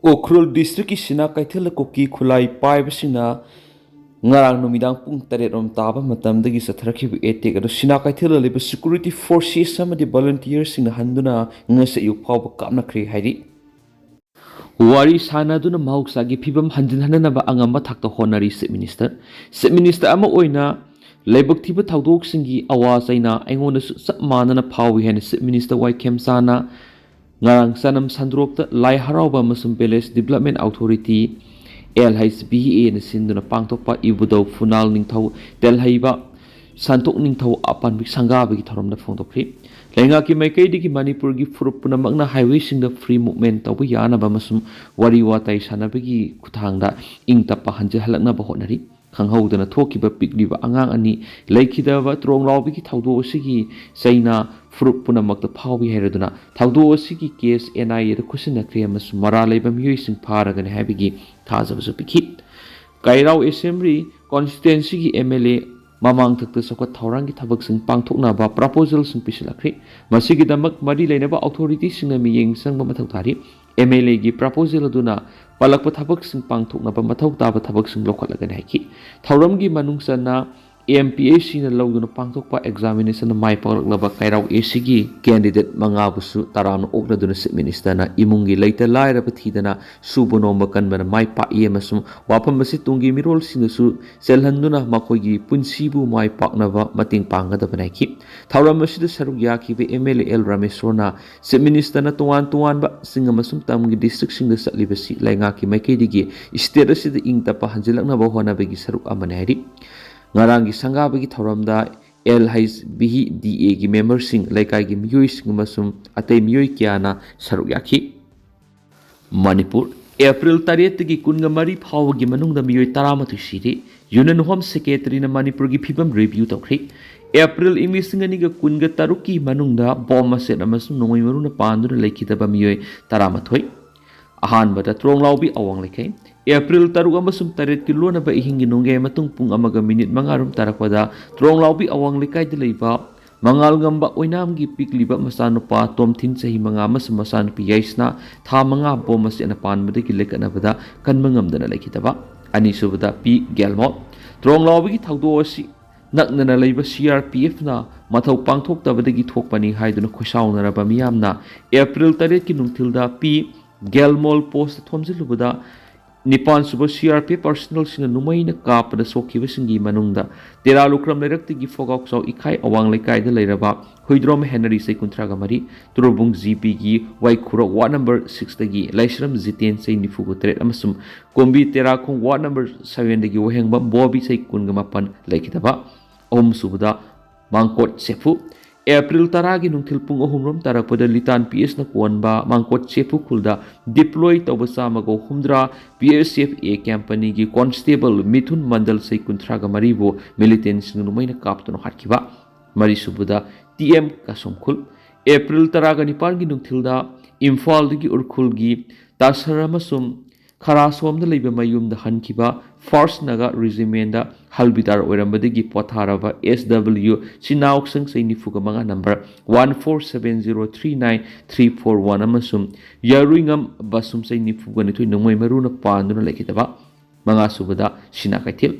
Ukhrul district ki sina kaithil kuki khulai paibasina ngarang numidang pung taret rom taba matamdagi satharakhibu etek ado sina kaithil liba security forces amadi volunteers sing handuna ngasa yu phawba kapna khri hairi wari sana duna mahuksagi phibam hanjin hananaba angamba thakta honari se minister ama oina laibak thiba thawdok singi awas aina aingona sap manana phawi hen se minister wai khemsana ngarang sanam sandrokta lai harauba masum palace development authority LHBA na sinduna pangtokpa ibudau funal ningthau telhaiba santok ningthau apan bik sangabagi thoramna phongdokri lenga ki maikai digi manipur gi furupuna magna highway singda free movement tawba yana ba masum wari watai sanabagi kuthangda ingtapa hanje halakna ba honari khanghaudana thokiba pikliba angang ani laikhidaba tronglawbigi thawdo asigi saina furupuna makta phawi heraduna thawdo asigi case NIA da kusina kriamas mara leiba miyoi sing pharagani habigi thajabasu pikhi kairau assembly constituency gi MLA mamang thakta sokot thaurangi thabak sing pangthokna ba proposal sing pisilakri masigi damak mari leinaba authority singna miyeng sangba mathau thari MLA gi proposal aduna palakpa thabak sing pangthokna ba mathau taba thabak sing lokhalagani haiki thauram gi manungsana AMPAC na lawduna pangthokpa examination na mai paklaklaba kairau ACG candidate mangabusu tarana okladuna se minister na imungi leita laira pathidana subonomba kanbana mai pa emasum wapam basi tungi mirol sinasu selhanduna makoigi punsibu mai paknaba mating pangada banaki thauram asida saruk yakibe MLA L Ramesona se minister na tuan ba singa masum tamgi district singda satlibasi lainga ki maikidigi state asida ingtapa hanjilakna ba hona bagi saruk amanari ngarangi sangabagi thoramda LHBDA gi member sing laikai gi miyoi sing masum atei miyoi kyana saruk yakhi Manipur April 3 gi kunga mari phaw gi manungda miyoi 13 siri Union Home Secretary na Manipur gi phibam review tawkhri April imisingani ga kunga taruki manungda bomb set amasum nongoi maruna panduna laikhidaba miyoi 13 ahanbada tronglawbi awang lekai April taruga masum taret kilona ba ihingi nungge matung pung amaga minute mangarum tarakpada tronglawbi awang lekai de leiba mangal ngamba oinam gi pikliba masanupa tomthin sahi manga mas masanupi yaisna tha manga bomas ena panbade ki lekana bada kanmangam dana lekitaba ani subada pi gelmo tronglawbi gi thawdo asi naknana leiba CRPF na mathau pangthok tabadagi thokpani haiduna khosauna raba miyamna April 3 ki nungthilda pi Gelmol post thomjilubada Nipan suba CRP personal singa numaina kapada sokhiba singi manungda tera lukram lerakti gi fogok saw ikhai awang lekai da leiraba huidrom Henry sei kuntraga mari turubung GP gi waikuro ward number 6 dagi laisram jiten sei nifugo tret amasum kombi tera khong ward number 7 dagi wahengba bobi sei kunga mapan laikitaba om subada mangkot sefu April taragi nungthil pung ohumrom tarakpada litan PS na kuanba mangkot chefu khulda deploy tawbasa mago humdra PSF A company gi constable mithun mandal sei kunthraga maribo militant singnumaina kaptuno hatkiba mari subuda TM kasomkhul April taraga nipal gi nungthilda Imphal gi urkhul gi tasaramasum khara somda leiba mayumda hankiba first naga regiment da halbidar oirambadagi potharaba SW Chinauk sang sei nifuga manga number 147039341 amasum yaruingam basum sei nifuga nithoi nongmai maruna panduna lekitaba manga subada sina kaithil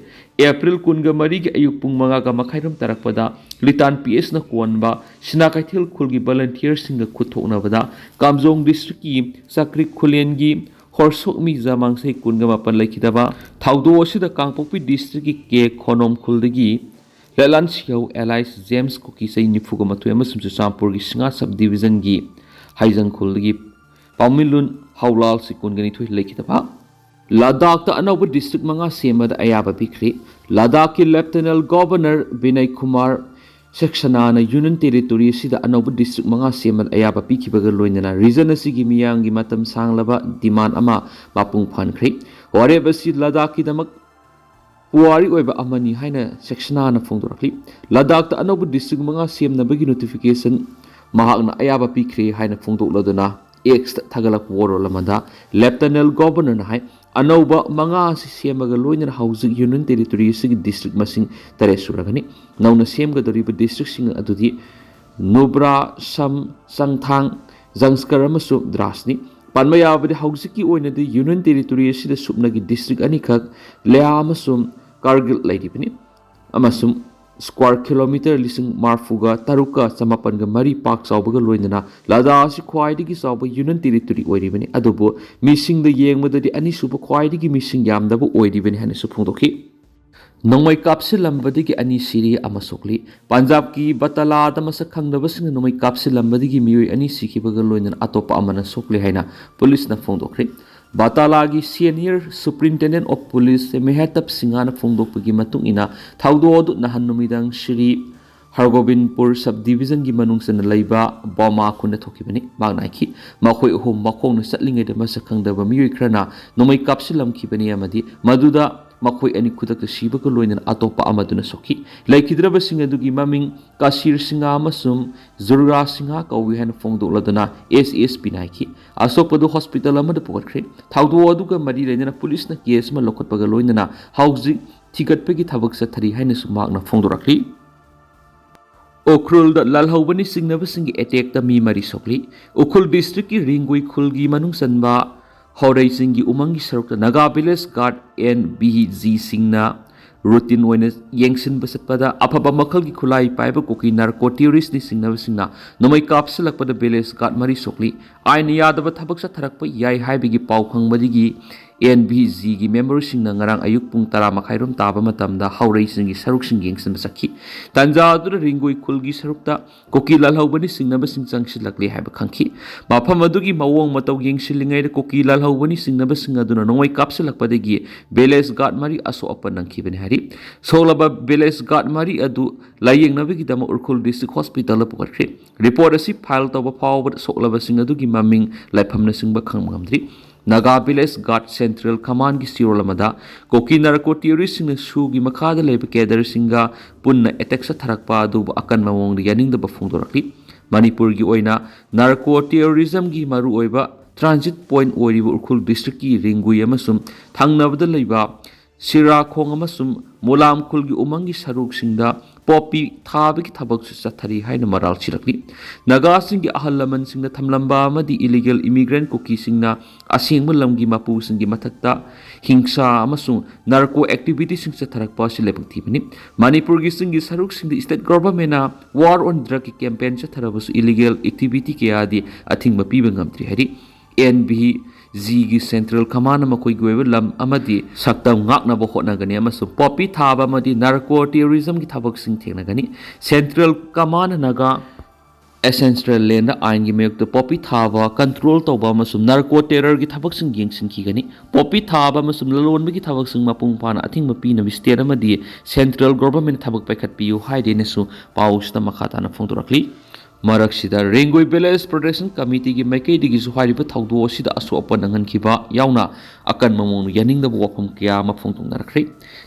April kunga mari gi ayuk pung manga ga makhairam tarakpada litan PS na kuanba sina kaithil khulgi volunteers singa khuthokna bada kamjong district ki sakri khulen gi horsok mi zamang sei kunga mapan laikhidaba thawdo asida kangpokpi district ki ke khonom khuldagi lelan siau allies James Cookie sei nifuga matui amasum sampur gi singa sub division gi haijang khuldagi pamilun hawlal sei kunga ni thui laikhidaba Ladakh ta Anouba district manga semada ayaba bikri Ladakh ki lieutenant governor Vinay Kumar Sectiona na Union Territory sida Anouba district manga seman ayaba pikibaga loinana region asigi miyangi matam sanglaba demand ama mapung phankhri wareba si Ladakh ki damak puari oiba amani haina Sectiona na phongdorakli Ladakh ta Anouba district manga semnabagi notification mahakna ayaba pikri haina phongdokladuna X thagalak woro lamada lieutenant governor na hai Anouba manga si semaga loina housing Union Territory sigi district masing tare suragani nauna semga doriba district sing adudi Nubra Sam Sangthang Zangskar amasu Drasni ꯄꯥꯟꯕ ꯌꯥꯕꯗꯤ ꯍꯧꯖꯤꯛꯀꯤ ꯑꯣꯏꯅꯗꯤ union territory ꯑꯁꯤꯗ ꯁꯨꯞꯅꯒꯤ district ꯑꯅꯤꯈꯛ ꯂꯦꯍ ꯑꯃꯁꯨꯡ ꯀꯥꯔꯒꯤꯜ ꯂꯩꯔꯤꯕꯅꯤ ꯑꯃꯁꯨꯡ ꯁ꯭ꯀ꯭ꯋꯥꯔ ꯀꯤꯂꯣꯃꯤꯇꯔ 40,000-47,3 ꯄꯥꯛ ꯆꯥꯎꯕꯒ ꯂꯣꯏꯅꯅ ꯂꯗꯥꯈ ꯑꯁꯤ ꯈ꯭ꯋꯥꯏꯗꯒꯤ ꯆꯥꯎꯕ ꯌꯨꯅꯤꯌꯟ ꯇꯦꯔꯤꯇꯣꯔꯤ ꯑꯣꯏꯔꯤꯕꯅꯤ ꯑꯗꯨꯕꯨ ꯃꯤꯁꯤꯡꯗ ꯌꯦꯡꯕꯗꯗꯤ ꯑꯅꯤꯁꯨꯕ ꯈ꯭ꯋꯥꯏꯗꯒꯤ ꯃꯤꯁꯤꯡ ꯌꯥꯝꯗꯕ ꯑꯣꯏꯔꯤꯕꯅꯤ ꯍꯥꯏꯅꯁꯨ ꯐꯣꯡꯗꯣꯛꯈꯤ ꯅꯣꯡꯃꯩ ꯀꯥꯞꯁꯤꯜꯂꯝꯕꯗꯒꯤ ꯑꯅꯤ ꯁꯤꯔꯤ ꯑꯃ ꯁꯣꯛꯂꯤ ꯄꯟꯖꯥꯕꯀꯤ ꯕꯇꯥꯂꯥꯗ ꯃꯁꯛ ꯈꯪꯗꯕꯁꯤꯡꯅ ꯅꯣꯡꯃꯩ ꯀꯥꯞꯁꯤꯜꯂꯝꯕꯗꯒꯤ ꯃꯤꯑꯣꯏ ꯑꯅꯤ ꯁꯤꯈꯤꯕꯒ ꯂꯣꯏꯅꯅ ꯑꯇꯣꯞꯄ ꯑꯃꯅ ꯁꯣꯛꯂꯤ ꯍꯥꯏꯅ ꯄꯨꯂꯤꯁꯅ ꯐꯣꯡꯗꯣꯛꯈ꯭ꯔꯦ ꯕꯇꯥꯂꯥꯒꯤ ꯁꯦꯅꯤꯌꯔ ꯁꯨꯄ꯭ꯔꯤꯟꯇꯦꯟꯗꯦꯟꯠ ꯑꯣꯐ ꯄꯨꯂꯤꯁ ꯃꯦꯍꯇꯥꯕ ꯁꯤꯡꯍꯅ ꯐꯣꯡꯗꯣꯛꯄꯒꯤ ꯃꯇꯨꯡ ꯏꯟꯅ ꯊꯧꯗꯣꯛ ꯑꯗꯨ ꯅꯍꯥꯟ ꯅꯨꯃꯤꯗꯥꯡ ꯁ꯭ꯔꯤ ꯍꯔꯒꯣꯕꯤꯟꯄꯨꯔ ꯁꯕ ꯗꯤꯕꯤꯖꯟꯒꯤ ꯃꯅꯨꯡꯆꯟꯅ ꯂꯩꯕ ꯕꯣꯃꯥ ꯈꯨꯟꯗ ꯊꯣꯛꯈꯤꯕꯅꯤ ꯃꯍꯥꯛꯅ ꯍꯥꯏꯈꯤ ꯃꯈꯣꯏ ꯑꯍꯨꯝ ꯃꯈꯣꯡꯅ ꯆꯠꯂꯤꯉꯩꯗ ꯃꯁꯛ ꯈꯪꯗꯕ ꯃꯤꯑꯣꯏ ꯈꯔꯅ ꯅꯣꯡꯃꯩ ꯀꯥꯞꯁꯤꯜꯂꯝꯈꯤꯕꯅꯤ ꯑꯃꯗꯤ ꯃꯗꯨꯗ ꯃꯈꯣꯏ ꯑꯅꯤ ꯈꯨꯗꯛꯇ ꯁꯤꯕꯒ ꯂꯣꯏꯅꯅ ꯑꯇꯣꯞꯄ ꯑꯃꯗꯨꯅ ꯁꯣꯛꯈꯤ ꯂꯩꯈꯤꯗ꯭ꯔꯕꯁꯤꯡ ꯑꯗꯨꯒꯤ ꯃꯃꯤꯡ ꯀꯥꯁꯤꯔ ꯁꯤꯡꯍ ꯑꯃꯁꯨꯡ ꯖꯨꯔꯔꯥ ꯁꯤꯡꯍ ꯀꯧꯏ ꯍꯥꯏꯅ ꯐꯣꯡꯗꯣꯛꯂꯗꯨꯅ ꯑꯦꯁꯑꯦꯁꯄꯤꯅ ꯍꯥꯏꯈꯤ ꯑꯁꯣꯛꯄꯗꯨ ꯍꯣꯁꯄꯤꯇꯥꯜ ꯑꯃꯗ ꯄꯨꯈꯠꯈ꯭ꯔꯦ ꯊꯧꯗꯣꯛ ꯑꯗꯨꯒ ꯃꯔꯤ ꯂꯩꯅꯅ ꯄꯨꯂꯤꯁꯅ ꯀꯦꯁ ꯑꯃ ꯂꯧꯈꯠꯄꯒ ꯂꯣꯏꯅꯅ ꯍꯧꯖꯤꯛ ꯊꯤꯒꯠꯄꯒꯤ ꯊꯕꯛ ꯆꯠꯊꯔꯤ ꯍꯥꯏꯅꯁꯨ ꯃꯍꯥꯛꯅ ꯐꯣꯡꯗꯣꯔꯛꯂꯤ ꯎꯈ꯭ꯔꯨꯜꯗ ꯂꯥꯜꯍꯧꯕꯅꯤ ꯆꯤꯡꯅꯕꯁꯤꯡꯒꯤ ꯑꯦꯇꯦꯛꯇ ꯃꯤ 3 ꯁꯣꯛꯂꯤ ꯎꯈ꯭ꯔꯨꯜ ꯗꯤꯁꯇ꯭ꯔꯤꯛꯀꯤ ꯔꯤꯡꯒꯨꯏ ꯈꯨꯜꯒꯤ ꯃꯅꯨꯡ ꯆꯟꯕ ꯍꯧꯔꯩ ꯆꯤꯡꯒꯤ ꯎꯃꯪꯒꯤ ꯁꯔꯨꯛꯇ ꯅꯥꯒꯥ ꯚꯤꯂꯦꯖ ꯒꯥꯔꯗ NVG-ꯁꯤꯡꯅ ꯔꯨꯇꯤꯟ ꯑꯣꯏꯅ ꯌꯦꯡꯁꯤꯟꯕ ꯆꯠꯄꯗ ꯑꯐꯕ ꯃꯈꯜꯒꯤ ꯈꯨꯠꯂꯥꯏ ꯄꯥꯏꯕ ꯀꯨꯀꯤ ꯅꯥꯔꯀꯣ ꯇꯦꯔꯣꯔꯤꯁꯅꯤ ꯆꯤꯡꯅꯕꯁꯤꯡꯅ ꯅꯣꯡꯃꯩ ꯀꯥꯞꯁꯤꯜꯂꯛꯄꯗ ꯚꯤꯂꯦꯖ ꯒꯥꯔꯗ 3 ꯁꯣꯛꯂꯤ ꯑꯥꯏꯟ ꯌꯥꯗꯕ ꯊꯕꯛ ꯆꯠꯊꯔꯛꯄ ꯌꯥꯏ ꯍꯥꯏꯕꯒꯤ ꯄꯥꯎ ꯐꯪꯕꯗꯒꯤ NVGꯒꯤ ꯃꯦꯝꯕꯔꯁꯤꯡꯅ ꯉꯔꯥꯡ ꯑꯌꯨꯛ ꯄꯨꯡ 10:30 ꯇꯥꯕ ꯃꯇꯝꯗ ꯍꯧꯔꯩꯁꯤꯡꯒꯤ ꯁꯔꯨꯛꯁꯤꯡ ꯌꯦꯡꯁꯤꯟꯕ ꯆꯠꯈꯤ ꯇꯥꯟꯖꯥ ꯑꯗꯨꯗ ꯔꯤꯡꯒꯨꯏ ꯈꯨꯜꯒꯤ ꯁꯔꯨꯛꯇ ꯀꯨꯀꯤ ꯂꯥꯜꯍꯧꯕꯅꯤ ꯆꯤꯡꯅꯕꯁꯤꯡ ꯆꯪꯁꯤꯜꯂꯛꯂꯤ ꯍꯥꯏꯕ ꯈꯪꯈꯤ ꯃꯐꯝ ꯑꯗꯨꯒꯤ ꯃꯑꯣꯡ ꯃꯇꯧ ꯌꯦꯡꯁꯤꯜꯂꯤꯉꯩꯗ ꯀꯨꯀꯤ ꯂꯥꯜꯍꯧꯕꯅꯤ ꯆꯤꯡꯅꯕꯁꯤꯡ ꯑꯗꯨꯅ ꯅꯣꯡꯃꯩ ꯀꯥꯞꯁꯤꯜꯂꯛꯄꯗꯒꯤ ꯚꯤꯂꯦꯖ ꯒꯥꯔꯗ 3 ꯑꯁꯣꯛ ꯑꯄꯟ ꯅꯪꯈꯤꯕꯅꯤ ꯍꯥꯏꯔꯤ ꯁꯣꯛꯂꯕ ꯚꯤꯂꯦꯖ ꯒꯥꯔꯗ 3 ꯑꯗꯨ ꯂꯥꯌꯦꯡꯅꯕꯒꯤꯗꯃꯛ ꯎꯈ꯭ꯔꯨꯜ ꯗꯤꯁꯇ꯭ꯔꯤꯛ ꯍꯣꯁꯄꯤꯇꯥꯜꯗ ꯄꯨꯈꯠꯈ꯭ꯔꯦ ꯔꯤꯄꯣꯔꯠ ꯑꯁꯤ ꯐꯥꯏꯜ ꯇꯧꯕ ꯐꯥꯎꯕꯗ ꯁꯣꯛꯂꯕꯁꯤꯡ ꯑꯗꯨꯒꯤ ꯃꯃꯤꯡ ꯂꯩꯐꯝꯅꯆꯤꯡꯕ ꯈꯪꯕ ꯉꯝꯗ꯭ꯔꯤ ꯅꯥꯒꯥ ꯚꯤꯂꯦꯖ ꯒꯥꯔꯗ ꯁꯦꯟꯇ꯭ꯔꯦꯜ ꯀꯃꯥꯟꯗꯒꯤ ꯆꯤꯔꯣꯜ ꯑꯃꯗ ꯀꯣꯀꯤ ꯅꯥꯔꯀꯣ ꯇꯦꯔꯣꯔꯤꯁꯁꯤꯡꯅ ꯁꯨꯒꯤ ꯃꯈꯥꯗ ꯂꯩꯕ ꯀꯦꯗꯔꯁꯤꯡꯒ ꯄꯨꯟꯅ ꯑꯦꯇꯦꯛ ꯆꯠꯊꯔꯛꯄ ꯑꯗꯨꯕꯨ ꯑꯀꯟꯕ ꯃꯑꯣꯡꯗ ꯌꯥꯅꯤꯡꯗꯕ ꯐꯣꯡꯗꯣꯔꯛꯂꯤ ꯃꯅꯤꯄꯨꯔꯒꯤ ꯑꯣꯏꯅ ꯅꯥꯔꯀꯣ ꯇꯦꯔꯣꯔꯤꯖꯝꯒꯤ ꯃꯔꯨꯑꯣꯏꯕ ट्रांजिट पॉइंट ओरिबा उखुल डिस्ट्रिक्ट की रिंगुई अमसुम थांगनबदा लैबा सिराखोंग अमसुम मोलाम खुलगी उमंगी सरुकसिंगदा पॉपी थाबगी थबक चथरी हाइना मराल चिरकली नगासिंगी अहल लमनसिंगदा थमलंबा अमदी इलीगल इमिग्रेंट कुकीसिंगना असेंग लमगी मपुसिंगी मथक्ता हिंसा अमसुम नार्को एक्टिविटी सिंग चथरकपा सिलेबक थीबनी मणिपुर की सिंगी सरुकसिंगदा स्टेट गवर्नमेंटना वार ऑन ड्रग की कैंपेन चथरबसु इलीगल एक्टिविटी कयादी अथिंग मपीबा ngamtri hari NVG की सेंट्रल कमान मखोई गोइब लम अमदी सक्तम ngaknaba hotnagani amasu poppy thaba amadi narco terrorism की थबक सिंग थेंगनगनी सेंट्रल कमान नगा एसेंशियल लैंड आइन की मेयक तो पॉपी थाबा कंट्रोल तौबा अमसुम नार्को टेरर की थबक सिंग येंगसिनखिगनी पॉपी थाबा अमसुम ललोनबे की थबक सिंग मपुंग पाना अथिंग मपीना स्टेट अमदी सेंट्रल गवर्नमेंट थबक पैखटपियु हाइदेनेसु पाउसता मखाताना फोंदोरकली मरक्सिदा रेंगोई विलेज प्रोटेक्शन कमिटी की मैकेदी हाइरिबा थौदो असिदा असोप नंगनखिबा यावना अकन ममोनु यानिंगदबा वफम कया मफोंदोंगरख्रे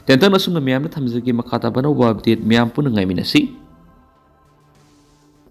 तेंतन असुमना म्यामना थमजगे मखाता बनौबा अपडेट म्याम पुन ngaimiनasi